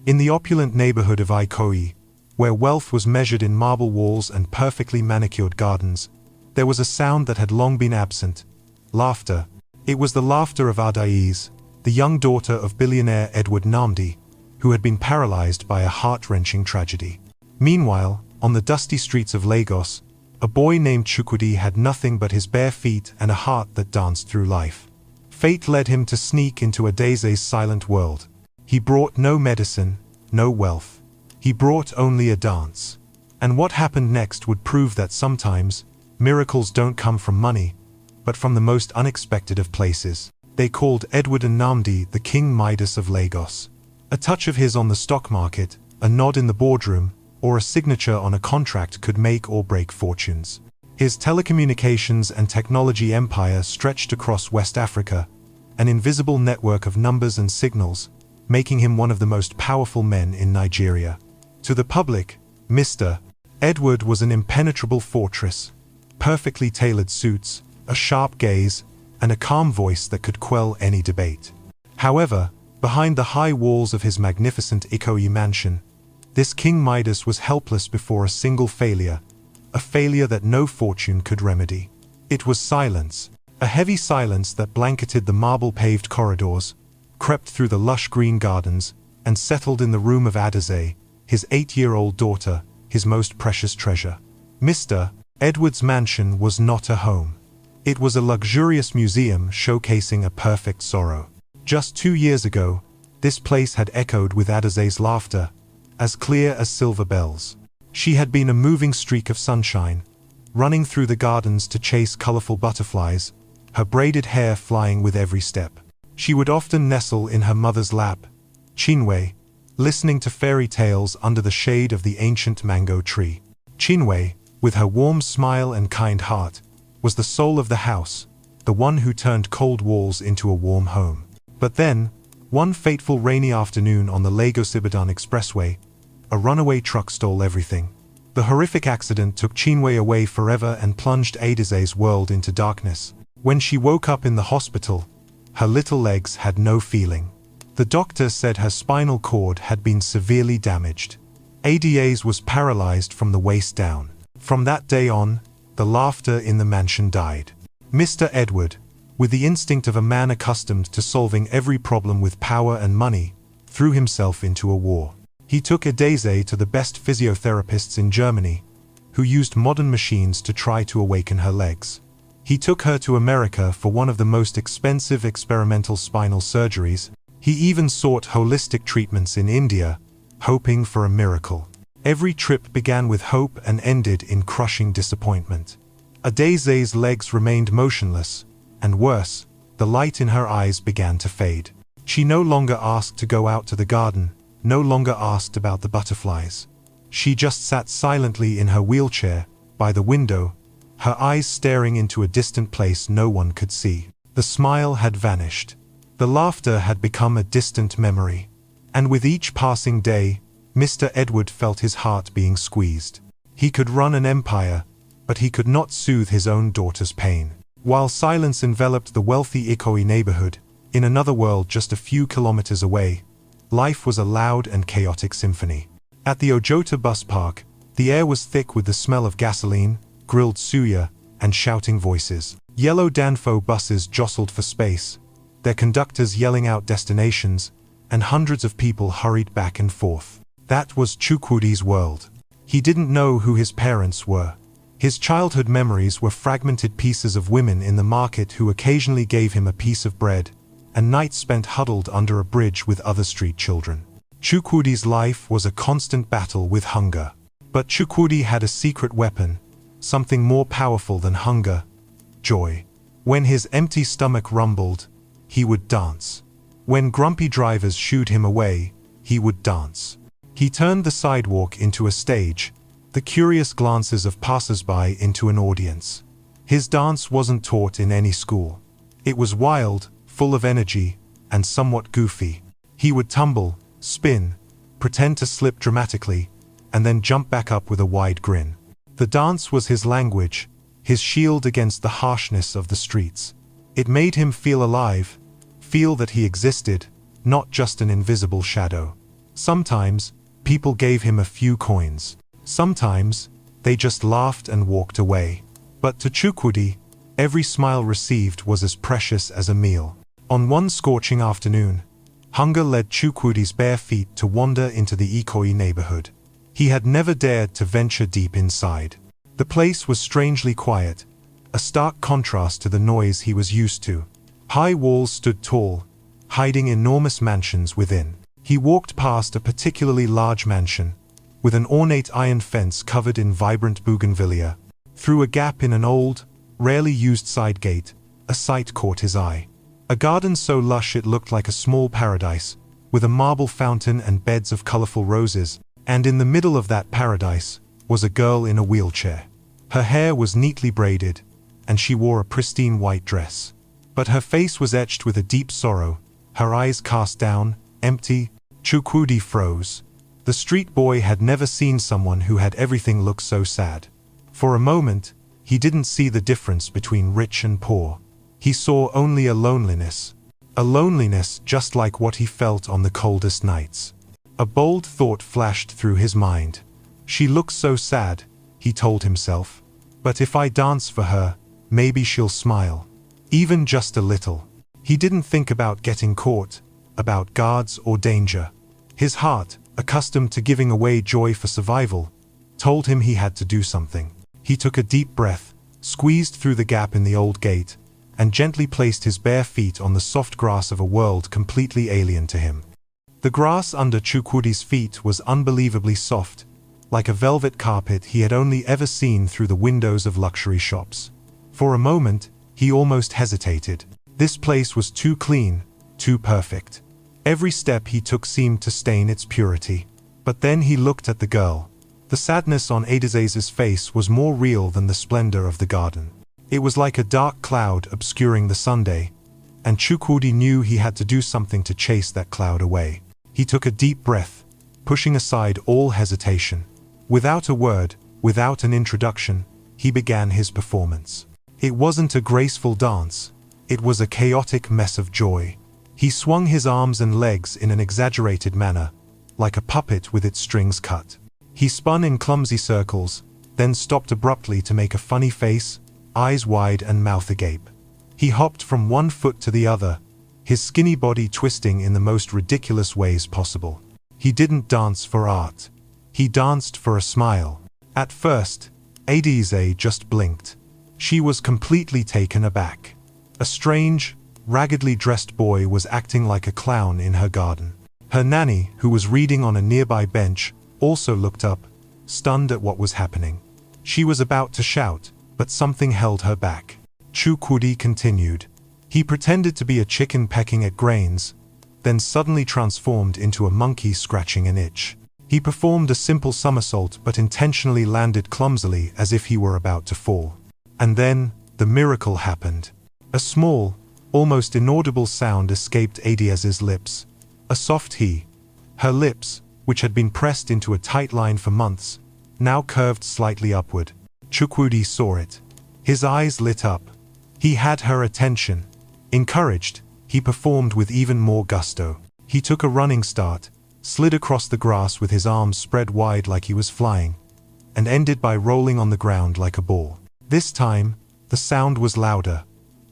In the opulent neighborhood of Ikoyi, where wealth was measured in marble walls and perfectly manicured gardens, there was a sound that had long been absent: laughter. It was the laughter of Adaise, the young daughter of billionaire Edward Nnamdi, who had been paralyzed by a heart-wrenching tragedy. Meanwhile, on the dusty streets of Lagos, a boy named Chukwudi had nothing but his bare feet and a heart that danced through life. Fate led him to sneak into Adaise's silent world. He brought no medicine, no wealth. He brought only a dance. And what happened next would prove that sometimes, miracles don't come from money, but from the most unexpected of places. They called Edward Nnamdi the King Midas of Lagos. A touch of his on the stock market, a nod in the boardroom, or a signature on a contract could make or break fortunes. His telecommunications and technology empire stretched across West Africa, an invisible network of numbers and signals, making him one of the most powerful men in Nigeria. To the public, Mr. Edward was an impenetrable fortress, perfectly tailored suits, a sharp gaze, and a calm voice that could quell any debate. However, behind the high walls of his magnificent Ikoyi mansion, this King Midas was helpless before a single failure, a failure that no fortune could remedy. It was silence, a heavy silence that blanketed the marble-paved corridors, crept through the lush green gardens, and settled in the room of Adaise, his 8-year-old daughter, his most precious treasure. Mr. Edward's mansion was not a home. It was a luxurious museum showcasing a perfect sorrow. Just 2 years ago, this place had echoed with Adaise's laughter, as clear as silver bells. She had been a moving streak of sunshine, running through the gardens to chase colorful butterflies, her braided hair flying with every step. She would often nestle in her mother's lap, Chinwe, listening to fairy tales under the shade of the ancient mango tree. Chinwe, with her warm smile and kind heart, was the soul of the house, the one who turned cold walls into a warm home. But then, one fateful rainy afternoon on the Lagos-Ibadan expressway, a runaway truck stole everything. The horrific accident took Chinwe away forever and plunged Adaise's world into darkness. When she woke up in the hospital, her little legs had no feeling. The doctor said her spinal cord had been severely damaged. Adaise was paralyzed from the waist down. From that day on, the laughter in the mansion died. Mr. Edward, with the instinct of a man accustomed to solving every problem with power and money, threw himself into a war. He took Adaise to the best physiotherapists in Germany, who used modern machines to try to awaken her legs. He took her to America for one of the most expensive experimental spinal surgeries. He even sought holistic treatments in India, hoping for a miracle. Every trip began with hope and ended in crushing disappointment. Adaise's legs remained motionless, and worse, the light in her eyes began to fade. She no longer asked to go out to the garden, no longer asked about the butterflies. She just sat silently in her wheelchair, by the window, her eyes staring into a distant place no one could see. The smile had vanished. The laughter had become a distant memory. And with each passing day, Mr. Edward felt his heart being squeezed. He could run an empire, but he could not soothe his own daughter's pain. While silence enveloped the wealthy Ikoyi neighborhood, in another world just a few kilometers away, life was a loud and chaotic symphony. At the Ojota bus park, the air was thick with the smell of gasoline, grilled suya, and shouting voices. Yellow Danfo buses jostled for space, their conductors yelling out destinations, and hundreds of people hurried back and forth. That was Chukwudi's world. He didn't know who his parents were. His childhood memories were fragmented pieces of women in the market who occasionally gave him a piece of bread, and nights spent huddled under a bridge with other street children. Chukwudi's life was a constant battle with hunger. But Chukwudi had a secret weapon, something more powerful than hunger: joy. When his empty stomach rumbled, he would dance. When grumpy drivers shooed him away, he would dance. He turned the sidewalk into a stage, the curious glances of passers-by into an audience. His dance wasn't taught in any school. It was wild, full of energy, and somewhat goofy. He would tumble, spin, pretend to slip dramatically, and then jump back up with a wide grin. The dance was his language, his shield against the harshness of the streets. It made him feel alive, feel that he existed, not just an invisible shadow. Sometimes, people gave him a few coins. Sometimes, they just laughed and walked away. But to Chukwudi, every smile received was as precious as a meal. On one scorching afternoon, hunger led Chukwudi's bare feet to wander into the Ikoyi neighborhood. He had never dared to venture deep inside. The place was strangely quiet, a stark contrast to the noise he was used to. High walls stood tall, hiding enormous mansions within. He walked past a particularly large mansion, with an ornate iron fence covered in vibrant bougainvillea. Through a gap in an old, rarely used side gate, a sight caught his eye. A garden so lush it looked like a small paradise, with a marble fountain and beds of colorful roses, and in the middle of that paradise was a girl in a wheelchair. Her hair was neatly braided, and she wore a pristine white dress. But her face was etched with a deep sorrow, her eyes cast down, empty. Chukwudi froze. The street boy had never seen someone who had everything look so sad. For a moment, he didn't see the difference between rich and poor. He saw only a loneliness just like what he felt on the coldest nights. A bold thought flashed through his mind. She looks so sad, he told himself. But if I dance for her, maybe she'll smile. Even just a little. He didn't think about getting caught, about guards or danger. His heart, accustomed to giving away joy for survival, told him he had to do something. He took a deep breath, squeezed through the gap in the old gate, and gently placed his bare feet on the soft grass of a world completely alien to him. The grass under Chukwudi's feet was unbelievably soft, like a velvet carpet he had only ever seen through the windows of luxury shops. For a moment, he almost hesitated. This place was too clean, too perfect. Every step he took seemed to stain its purity. But then he looked at the girl. The sadness on Adize's face was more real than the splendor of the garden. It was like a dark cloud obscuring the Sunday, and Chukwudi knew he had to do something to chase that cloud away. He took a deep breath, pushing aside all hesitation. Without a word, without an introduction, he began his performance. It wasn't a graceful dance. It was a chaotic mess of joy. He swung his arms and legs in an exaggerated manner, like a puppet with its strings cut. He spun in clumsy circles, then stopped abruptly to make a funny face, eyes wide and mouth agape. He hopped from one foot to the other, his skinny body twisting in the most ridiculous ways possible. He didn't dance for art. He danced for a smile. At first, Adize just blinked. She was completely taken aback. A strange, raggedly dressed boy was acting like a clown in her garden. Her nanny, who was reading on a nearby bench, also looked up, stunned at what was happening. She was about to shout, but something held her back. Chukwudi continued. He pretended to be a chicken pecking at grains, then suddenly transformed into a monkey scratching an itch. He performed a simple somersault but intentionally landed clumsily as if he were about to fall. And then, the miracle happened. A small, almost inaudible sound escaped Adize's lips. A soft he. Her lips, which had been pressed into a tight line for months, now curved slightly upward. Chukwudi saw it. His eyes lit up. He had her attention. Encouraged, he performed with even more gusto. He took a running start, slid across the grass with his arms spread wide like he was flying, and ended by rolling on the ground like a ball. This time, the sound was louder.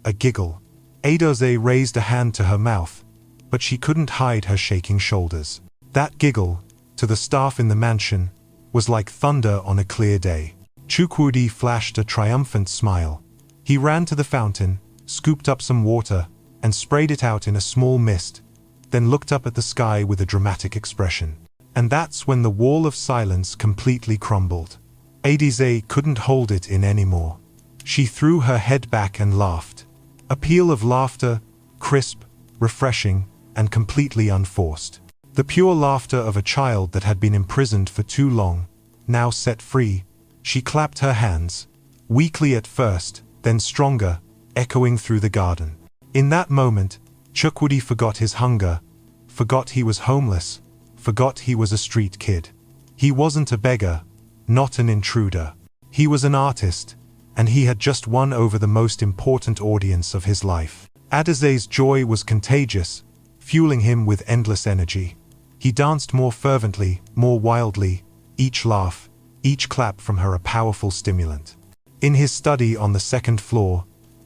A giggle. Adize raised a hand to her mouth, but she couldn't hide her shaking shoulders. That giggle, to the staff in the mansion, was like thunder on a clear day. Chukwudi flashed a triumphant smile. He ran to the fountain, scooped up some water, and sprayed it out in a small mist, then looked up at the sky with a dramatic expression. And that's when the wall of silence completely crumbled. Adize couldn't hold it in anymore. She threw her head back and laughed. A peal of laughter, crisp, refreshing, and completely unforced. The pure laughter of a child that had been imprisoned for too long, now set free. She clapped her hands, weakly at first, then stronger, echoing through the garden. In that moment, Chukwudi forgot his hunger, forgot he was homeless, forgot he was a street kid. He wasn't a beggar, not an intruder. He was an artist, and he had just won over the most important audience of his life. Adize's joy was contagious, fueling him with endless energy. He danced more fervently, more wildly, each laugh, each clap from her a powerful stimulant. In his study on the second floor,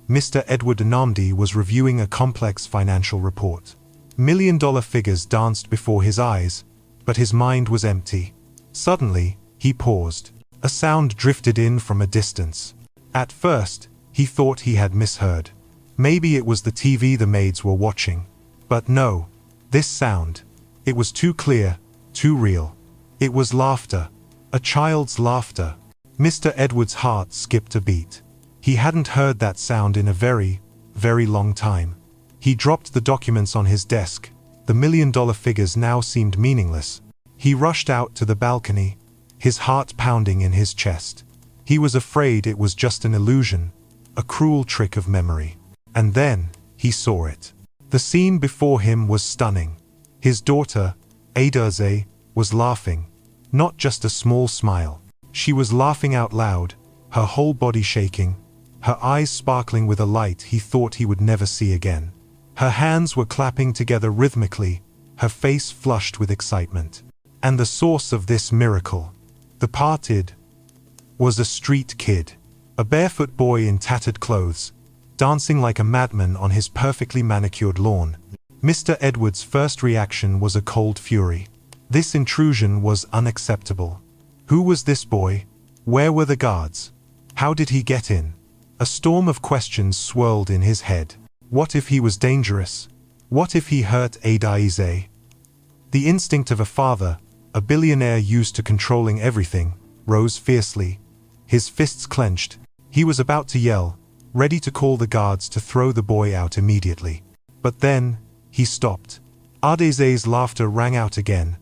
Mr. Edward Anamdi was reviewing a complex financial report. $1 million figures danced before his eyes, but his mind was empty. Suddenly, he paused. A sound drifted in from a distance. At first, he thought he had misheard. Maybe it was the TV the maids were watching. But no, this sound. It was too clear, too real. It was laughter. A child's laughter. Mr. Edward's heart skipped a beat. He hadn't heard that sound in a very, very long time. He dropped the documents on his desk. The $1 million figures now seemed meaningless. He rushed out to the balcony, his heart pounding in his chest. He was afraid it was just an illusion, a cruel trick of memory. And then, he saw it. The scene before him was stunning. His daughter, Adaze, was laughing. Not just a small smile. She was laughing out loud, her whole body shaking, her eyes sparkling with a light he thought he would never see again. Her hands were clapping together rhythmically, her face flushed with excitement. And the source of this miracle, the parted, was a street kid, a barefoot boy in tattered clothes, dancing like a madman on his perfectly manicured lawn. Mr. Edward's first reaction was a cold fury. This intrusion was unacceptable. Who was this boy? Where were the guards? How did he get in? A storm of questions swirled in his head. What if he was dangerous? What if he hurt Adaize? The instinct of a father, a billionaire used to controlling everything, rose fiercely. His fists clenched. He was about to yell, ready to call the guards to throw the boy out immediately. But then, he stopped. Adaize's laughter rang out again,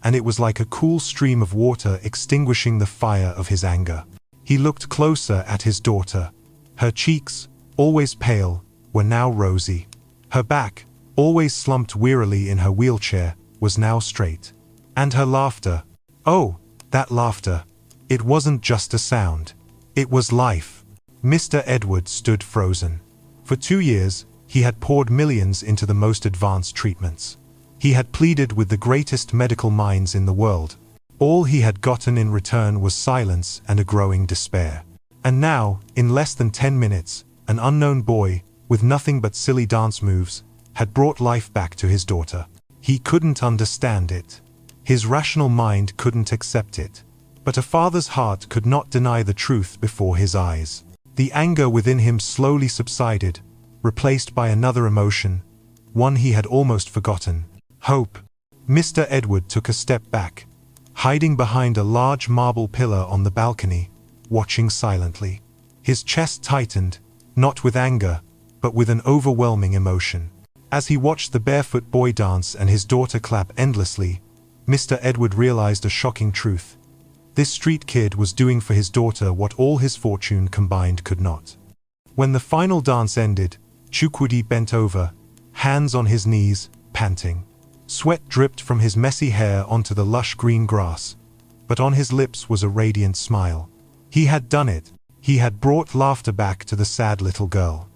and it was like a cool stream of water extinguishing the fire of his anger. He looked closer at his daughter. Her cheeks, always pale, were now rosy. Her back, always slumped wearily in her wheelchair, was now straight. And her laughter, oh, that laughter. It wasn't just a sound. It was life. Mr. Edward stood frozen. For 2 years, he had poured millions into the most advanced treatments. He had pleaded with the greatest medical minds in the world. All he had gotten in return was silence and a growing despair. And now, in less than 10 minutes, an unknown boy, with nothing but silly dance moves, had brought life back to his daughter. He couldn't understand it. His rational mind couldn't accept it. But a father's heart could not deny the truth before his eyes. The anger within him slowly subsided, replaced by another emotion, one he had almost forgotten: hope. Mr. Edward took a step back, hiding behind a large marble pillar on the balcony, watching silently. His chest tightened, not with anger, but with an overwhelming emotion. As he watched the barefoot boy dance and his daughter clap endlessly, Mr. Edward realized a shocking truth. This street kid was doing for his daughter what all his fortune combined could not. When the final dance ended, Chukwudi bent over, hands on his knees, panting. Sweat dripped from his messy hair onto the lush green grass, but on his lips was a radiant smile. He had done it. He had brought laughter back to the sad little girl.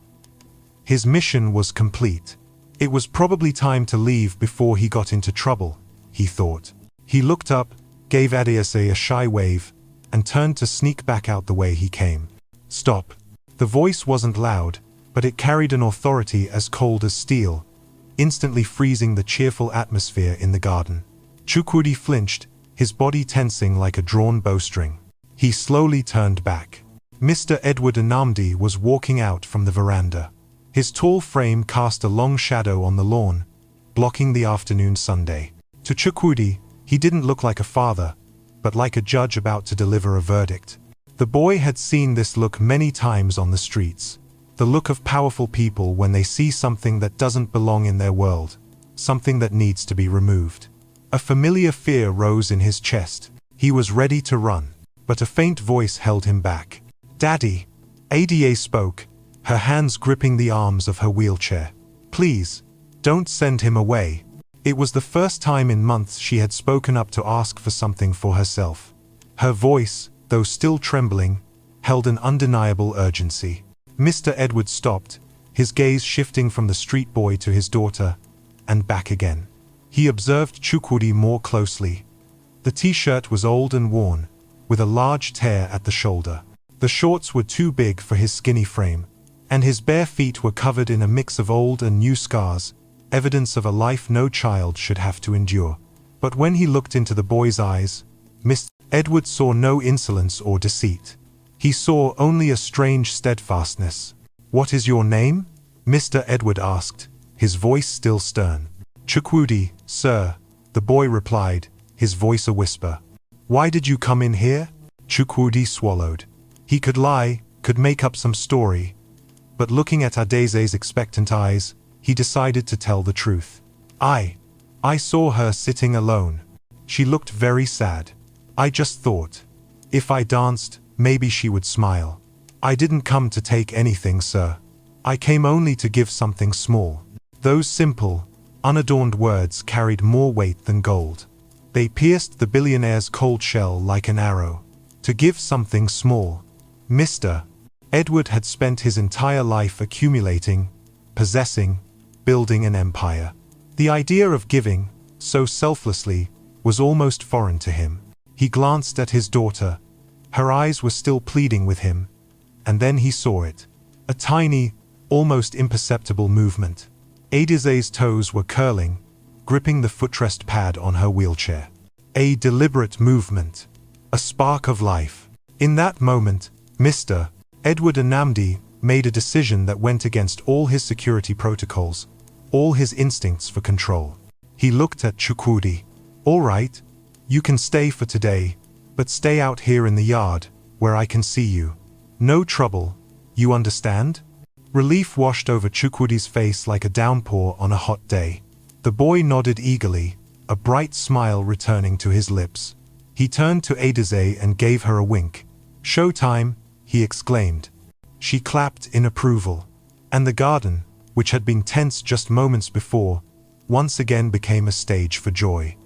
His mission was complete. It was probably time to leave before he got into trouble, he thought. He looked up, gave Adiese a shy wave, and turned to sneak back out the way he came. Stop. The voice wasn't loud, but it carried an authority as cold as steel, instantly freezing the cheerful atmosphere in the garden. Chukwudi flinched, his body tensing like a drawn bowstring. He slowly turned back. Mr. Edward Anamdi was walking out from the veranda. His tall frame cast a long shadow on the lawn, blocking the afternoon sunday. To Chukwudi, he didn't look like a father, but like a judge about to deliver a verdict. The boy had seen this look many times on the streets. The look of powerful people when they see something that doesn't belong in their world, something that needs to be removed. A familiar fear rose in his chest. He was ready to run, but a faint voice held him back. "Daddy," Ada spoke, her hands gripping the arms of her wheelchair. "Please, don't send him away." It was the first time in months she had spoken up to ask for something for herself. Her voice, though still trembling, held an undeniable urgency. Mr. Edward stopped, his gaze shifting from the street boy to his daughter, and back again. He observed Chukwudi more closely. The t-shirt was old and worn, with a large tear at the shoulder. The shorts were too big for his skinny frame, and his bare feet were covered in a mix of old and new scars, evidence of a life no child should have to endure. But when he looked into the boy's eyes, Mr. Edward saw no insolence or deceit. He saw only a strange steadfastness. "What is your name?" Mr. Edward asked, his voice still stern. "Chukwudi, sir," the boy replied, his voice a whisper. "Why did you come in here?" Chukwudi swallowed. He could lie, could make up some story. But looking at Adeze's expectant eyes, he decided to tell the truth. I saw her sitting alone. She looked very sad. I just thought, if I danced, maybe she would smile. I didn't come to take anything, sir. I came only to give something small." Those simple, unadorned words carried more weight than gold. They pierced the billionaire's cold shell like an arrow. To give something small. Mr. Edward had spent his entire life accumulating, possessing, building an empire. The idea of giving, so selflessly, was almost foreign to him. He glanced at his daughter. Her eyes were still pleading with him. And then he saw it. A tiny, almost imperceptible movement. Adeze's toes were curling, gripping the footrest pad on her wheelchair. A deliberate movement. A spark of life. In that moment, Mr. Edward Anamdi made a decision that went against all his security protocols, all his instincts for control. He looked at Chukwudi. "All right, you can stay for today, but stay out here in the yard, where I can see you. No trouble, you understand?" Relief washed over Chukwudi's face like a downpour on a hot day. The boy nodded eagerly, a bright smile returning to his lips. He turned to Adeze and gave her a wink. "Showtime," he exclaimed. She clapped in approval. And the garden, which had been tense just moments before, once again became a stage for joy.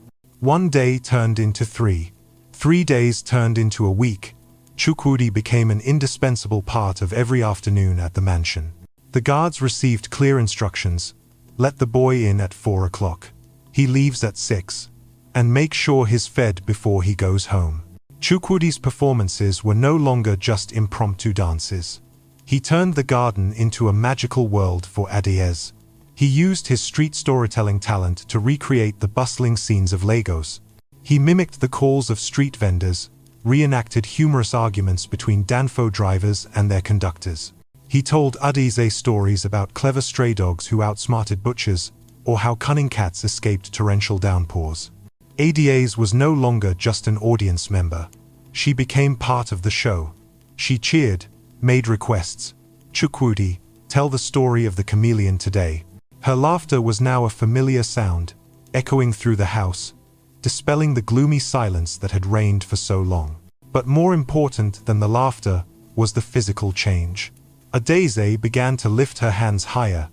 One day turned into 3. 3 days turned into a week. Chukwudi became an indispensable part of every afternoon at the mansion. The guards received clear instructions. Let the boy in at 4 o'clock. He leaves at 6. And make sure he's fed before he goes home. Chukwudi's performances were no longer just impromptu dances. He turned the garden into a magical world for Adeze. He used his street storytelling talent to recreate the bustling scenes of Lagos. He mimicked the calls of street vendors, reenacted humorous arguments between Danfo drivers and their conductors. He told Adeze stories about clever stray dogs who outsmarted butchers, or how cunning cats escaped torrential downpours. Adeze was no longer just an audience member. She became part of the show. She cheered, made requests. "Chukwudi, tell the story of the chameleon today." Her laughter was now a familiar sound, echoing through the house, dispelling the gloomy silence that had reigned for so long. But more important than the laughter was the physical change. Adeze began to lift her hands higher,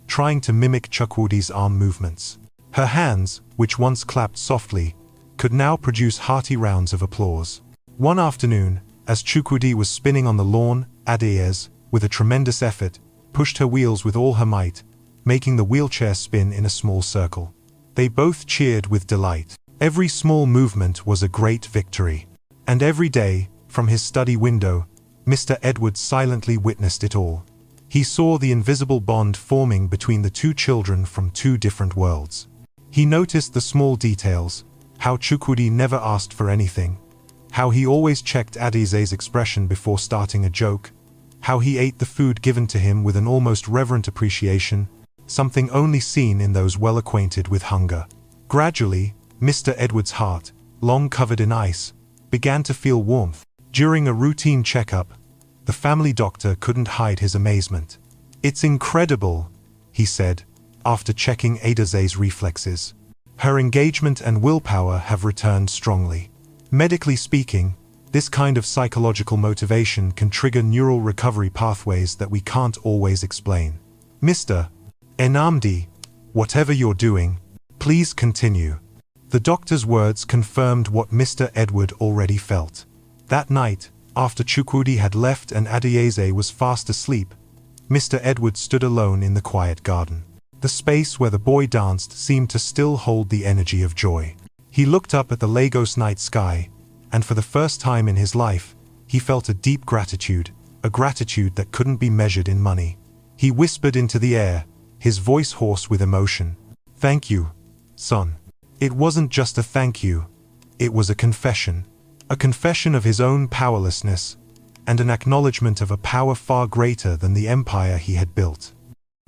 trying to mimic Chukwudi's arm movements. Her hands, which once clapped softly, could now produce hearty rounds of applause. One afternoon, as Chukwudi was spinning on the lawn, Adeze, with a tremendous effort, pushed her wheels with all her might, making the wheelchair spin in a small circle. They both cheered with delight. Every small movement was a great victory. And every day, from his study window, Mr. Edward silently witnessed it all. He saw the invisible bond forming between the two children from two different worlds. He noticed the small details, how Chukwudi never asked for anything, how he always checked Adeze's expression before starting a joke, how he ate the food given to him with an almost reverent appreciation, something only seen in those well acquainted with hunger. Gradually, Mr. Edward's heart, long covered in ice, began to feel warmth. During a routine checkup, the family doctor couldn't hide his amazement. "It's incredible," he said, after checking Adeze's reflexes. "Her engagement and willpower have returned strongly. Medically speaking, this kind of psychological motivation can trigger neural recovery pathways that we can't always explain. Mr. Enamdi, whatever you're doing, please continue." The doctor's words confirmed what Mr. Edward already felt. That night, after Chukwudi had left and Adeze was fast asleep, Mr. Edward stood alone in the quiet garden. The space where the boy danced seemed to still hold the energy of joy. He looked up at the Lagos night sky, and for the first time in his life, he felt a deep gratitude, a gratitude that couldn't be measured in money. He whispered into the air, his voice hoarse with emotion. "Thank you, son." It wasn't just a thank you. It was a confession of his own powerlessness, and an acknowledgement of a power far greater than the empire he had built.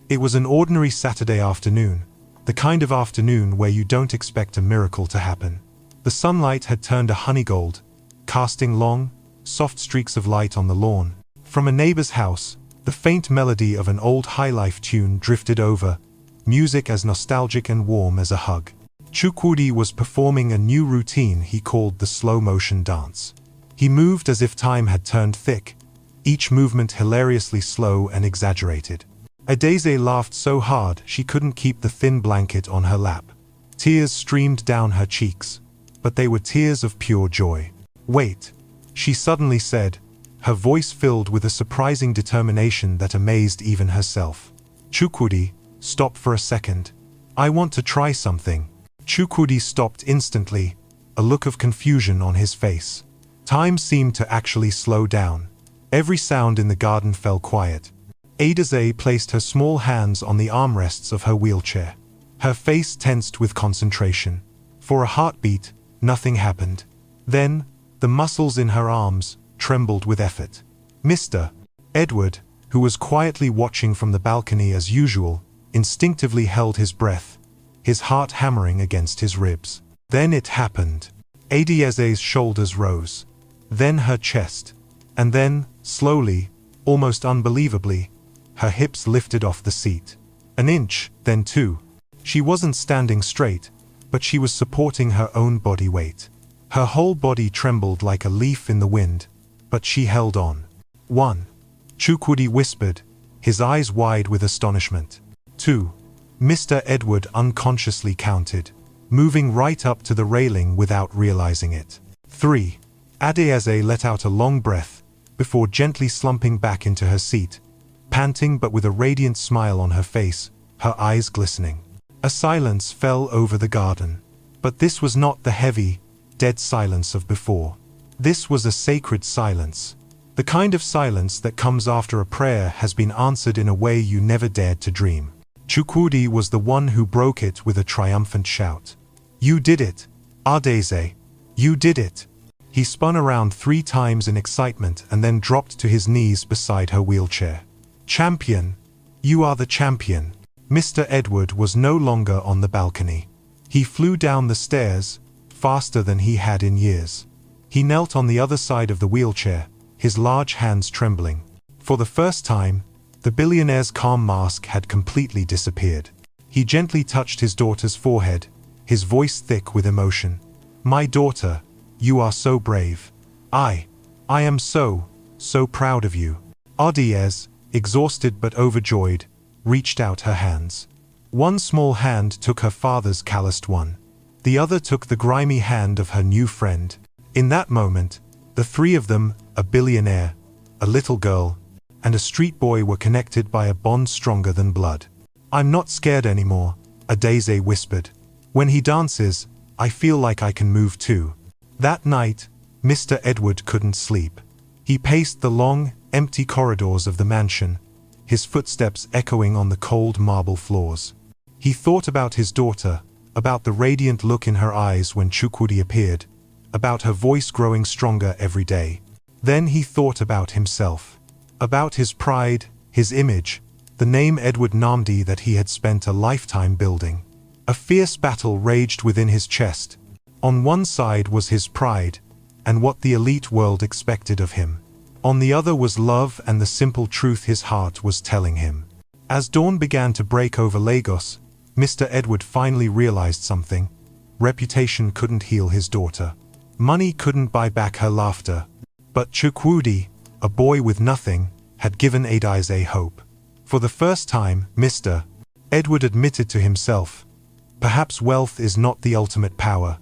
It was an ordinary Saturday afternoon, the kind of afternoon where you don't expect a miracle to happen. The sunlight had turned a honeygold, casting long, soft streaks of light on the lawn. From a neighbor's house, the faint melody of an old highlife tune drifted over, music as nostalgic and warm as a hug. Chukwudi was performing a new routine he called the slow-motion dance. He moved as if time had turned thick, each movement hilariously slow and exaggerated. Adeze laughed so hard she couldn't keep the thin blanket on her lap. Tears streamed down her cheeks, but they were tears of pure joy. "Wait," she suddenly said, her voice filled with a surprising determination that amazed even herself. "Chukwudi, stop for a second. I want to try something." Chukwudi stopped instantly, a look of confusion on his face. Time seemed to actually slow down. Every sound in the garden fell quiet. Adeze placed her small hands on the armrests of her wheelchair. Her face tensed with concentration. For a heartbeat, nothing happened. Then, the muscles in her arms trembled with effort. Mr. Edward, who was quietly watching from the balcony as usual, instinctively held his breath, his heart hammering against his ribs. Then it happened. Adeze's shoulders rose. Then her chest. And then, slowly, almost unbelievably, her hips lifted off the seat. An inch, then two. She wasn't standing straight, but she was supporting her own body weight. Her whole body trembled like a leaf in the wind, but she held on. "1." Chukwudi whispered, his eyes wide with astonishment. "2." Mr. Edward unconsciously counted, moving right up to the railing without realizing it. 3. Adeze let out a long breath, before gently slumping back into her seat, panting but with a radiant smile on her face, her eyes glistening. A silence fell over the garden. But this was not the heavy, dead silence of before. This was a sacred silence. The kind of silence that comes after a prayer has been answered in a way you never dared to dream. Chukwudi was the one who broke it with a triumphant shout. "You did it, Adeze! You did it!" He spun around 3 times in excitement and then dropped to his knees beside her wheelchair. "Champion! You are the champion!" Mr. Edward was no longer on the balcony. He flew down the stairs, faster than he had in years. He knelt on the other side of the wheelchair, his large hands trembling. For the first time, the billionaire's calm mask had completely disappeared. He gently touched his daughter's forehead, his voice thick with emotion. "My daughter, you are so brave. I am so proud of you." Adeze, exhausted but overjoyed, reached out her hands. One small hand took her father's calloused one. The other took the grimy hand of her new friend. In that moment, the 3 of them, a billionaire, a little girl, and a street boy, were connected by a bond stronger than blood. "I'm not scared anymore," Adeze whispered. "When he dances, I feel like I can move too." That night, Mr. Edward couldn't sleep. He paced the long, empty corridors of the mansion, his footsteps echoing on the cold marble floors. He thought about his daughter, about the radiant look in her eyes when Chukwudi appeared, about her voice growing stronger every day. Then he thought about himself, about his pride, his image, the name Edward Namdi that he had spent a lifetime building. A fierce battle raged within his chest. On one side was his pride, and what the elite world expected of him. On the other was love and the simple truth his heart was telling him. As dawn began to break over Lagos, Mr. Edward finally realized something. Reputation couldn't heal his daughter. Money couldn't buy back her laughter. But Chukwudi, a boy with nothing, had given Adeze hope. For the first time, Mr. Edward admitted to himself, perhaps wealth is not the ultimate power.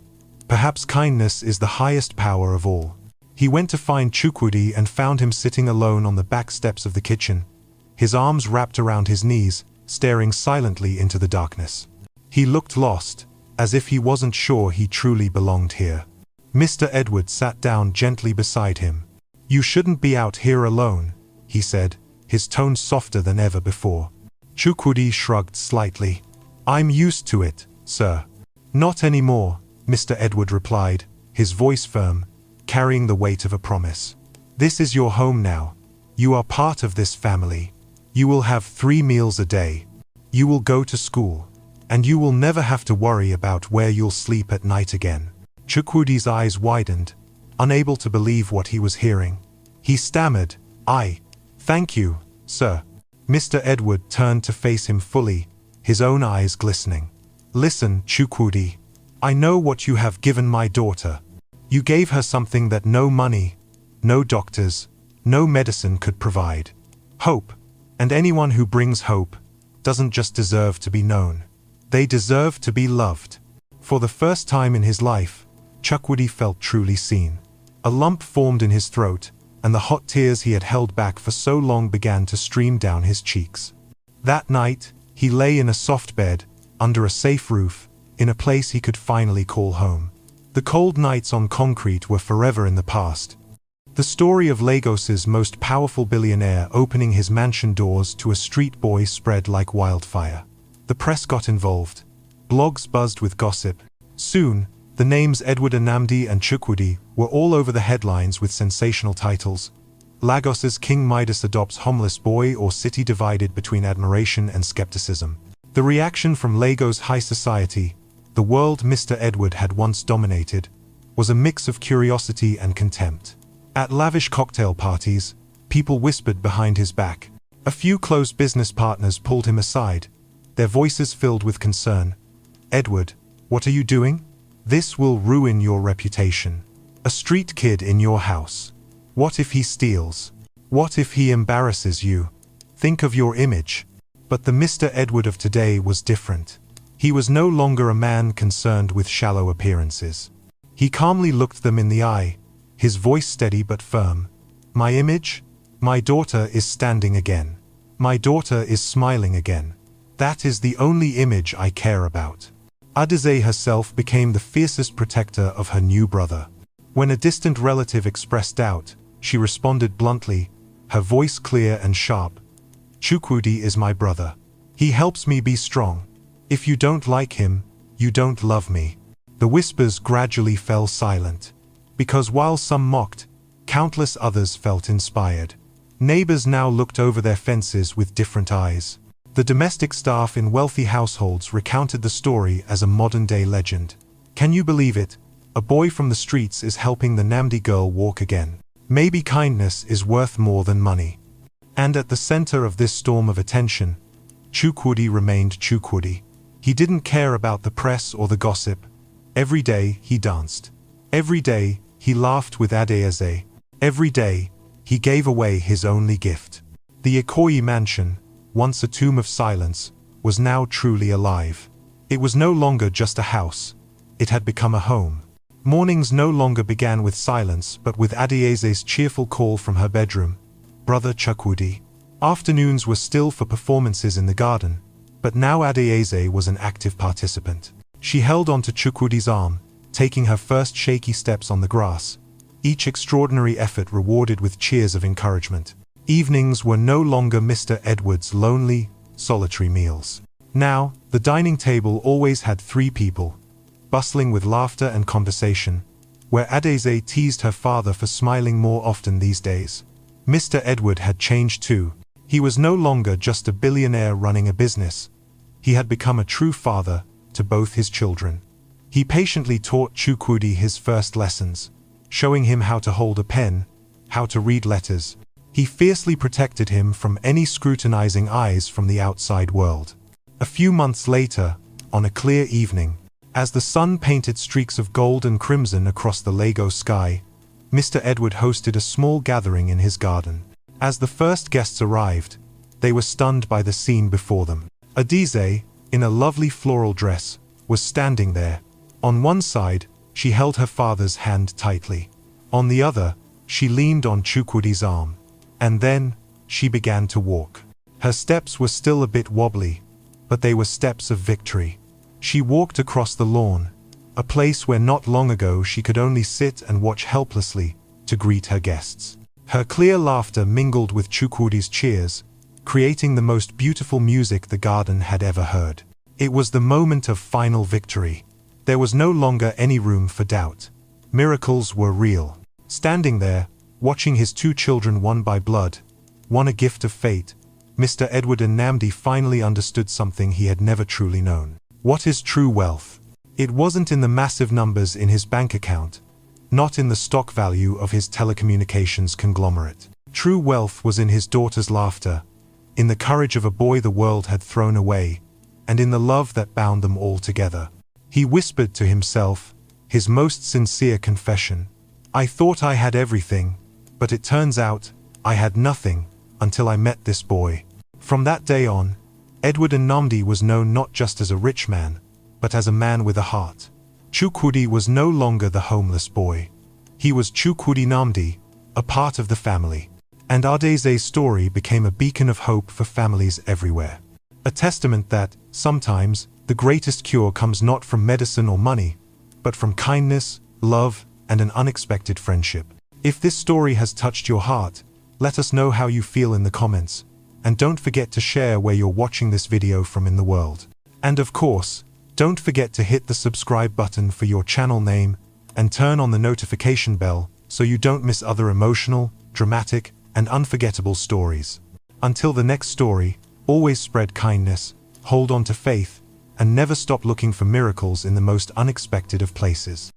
Perhaps kindness is the highest power of all. He went to find Chukwudi and found him sitting alone on the back steps of the kitchen, his arms wrapped around his knees, staring silently into the darkness. He looked lost, as if he wasn't sure he truly belonged here. Mr. Edward sat down gently beside him. "You shouldn't be out here alone," he said, his tone softer than ever before. Chukwudi shrugged slightly. "I'm used to it, sir." "Not anymore," Mr. Edward replied, his voice firm, carrying the weight of a promise. "This is your home now. You are part of this family. You will have 3 meals a day. You will go to school. And you will never have to worry about where you'll sleep at night again." Chukwudi's eyes widened, unable to believe what he was hearing. He stammered, "Thank you, sir." Mr. Edward turned to face him fully, his own eyes glistening. "Listen, Chukwudi. I know what you have given my daughter. You gave her something that no money, no doctors, no medicine could provide. Hope. And anyone who brings hope doesn't just deserve to be known. They deserve to be loved." For the first time in his life, Chukwudi felt truly seen. A lump formed in his throat, and the hot tears he had held back for so long began to stream down his cheeks. That night, he lay in a soft bed, under a safe roof, in a place he could finally call home. The cold nights on concrete were forever in the past. The story of Lagos's most powerful billionaire opening his mansion doors to a street boy spread like wildfire. The press got involved. Blogs buzzed with gossip. Soon, the names Edward Nnamdi and Chukwudi were all over the headlines with sensational titles. Lagos's King Midas adopts homeless boy, or city divided between admiration and skepticism. The reaction from Lagos high society, the world Mr. Edward had once dominated, was a mix of curiosity and contempt. At lavish cocktail parties, people whispered behind his back. A few close business partners pulled him aside, their voices filled with concern. "Edward, what are you doing? This will ruin your reputation. A street kid in your house. What if he steals? What if he embarrasses you? Think of your image." But the Mr. Edward of today was different. He was no longer a man concerned with shallow appearances. He calmly looked them in the eye, his voice steady but firm. "My image? My daughter is standing again. My daughter is smiling again. That is the only image I care about." Adize herself became the fiercest protector of her new brother. When a distant relative expressed doubt, she responded bluntly, her voice clear and sharp. "Chukwudi is my brother. He helps me be strong. If you don't like him, you don't love me." The whispers gradually fell silent. Because while some mocked, countless others felt inspired. Neighbors now looked over their fences with different eyes. The domestic staff in wealthy households recounted the story as a modern-day legend. "Can you believe it? A boy from the streets is helping the Nnamdi girl walk again. Maybe kindness is worth more than money." And at the center of this storm of attention, Chukwudi remained Chukwudi. He didn't care about the press or the gossip. Every day he danced. Every day he laughed with Adeze. Every day he gave away his only gift. The Ikoyi mansion, once a tomb of silence, was now truly alive. It was no longer just a house. It had become a home. Mornings no longer began with silence but with Adeze's cheerful call from her bedroom, "Brother Chukwudi." Afternoons were still for performances in the garden, but now Adeze was an active participant. She held onto Chukwudi's arm, taking her first shaky steps on the grass, each extraordinary effort rewarded with cheers of encouragement. Evenings were no longer Mr. Edward's lonely, solitary meals. Now, the dining table always had 3 people, bustling with laughter and conversation, where Adeze teased her father for smiling more often these days. Mr. Edward had changed too. He was no longer just a billionaire running a business. He had become a true father to both his children. He patiently taught Chukwudi his first lessons, showing him how to hold a pen, how to read letters. He fiercely protected him from any scrutinizing eyes from the outside world. A few months later, on a clear evening, as the sun painted streaks of gold and crimson across the Lagos sky, Mr. Edward hosted a small gathering in his garden. As the first guests arrived, they were stunned by the scene before them. Adize, in a lovely floral dress, was standing there. On one side, she held her father's hand tightly. On the other, she leaned on Chukwudi's arm. And then, she began to walk. Her steps were still a bit wobbly, but they were steps of victory. She walked across the lawn, a place where not long ago she could only sit and watch helplessly, to greet her guests. Her clear laughter mingled with Chukwudi's cheers, creating the most beautiful music the garden had ever heard. It was the moment of final victory. There was no longer any room for doubt. Miracles were real. Standing there, watching his two children won by blood, won a gift of fate, Mr. Edward Nnamdi finally understood something he had never truly known. What is true wealth? It wasn't in the massive numbers in his bank account, not in the stock value of his telecommunications conglomerate. True wealth was in his daughter's laughter, in the courage of a boy the world had thrown away, and in the love that bound them all together. He whispered to himself, his most sincere confession, "I thought I had everything, but it turns out, I had nothing, until I met this boy." From that day on, Edward Nnamdi was known not just as a rich man, but as a man with a heart. Chukwudi was no longer the homeless boy. He was Chukwudi Nnamdi, a part of the family. And Adeze's story became a beacon of hope for families everywhere. A testament that, sometimes, the greatest cure comes not from medicine or money, but from kindness, love, and an unexpected friendship. If this story has touched your heart, let us know how you feel in the comments, and don't forget to share where you're watching this video from in the world. And of course, don't forget to hit the subscribe button for your channel name, and turn on the notification bell so you don't miss other emotional, dramatic, and unforgettable stories. Until the next story, always spread kindness, hold on to faith, and never stop looking for miracles in the most unexpected of places.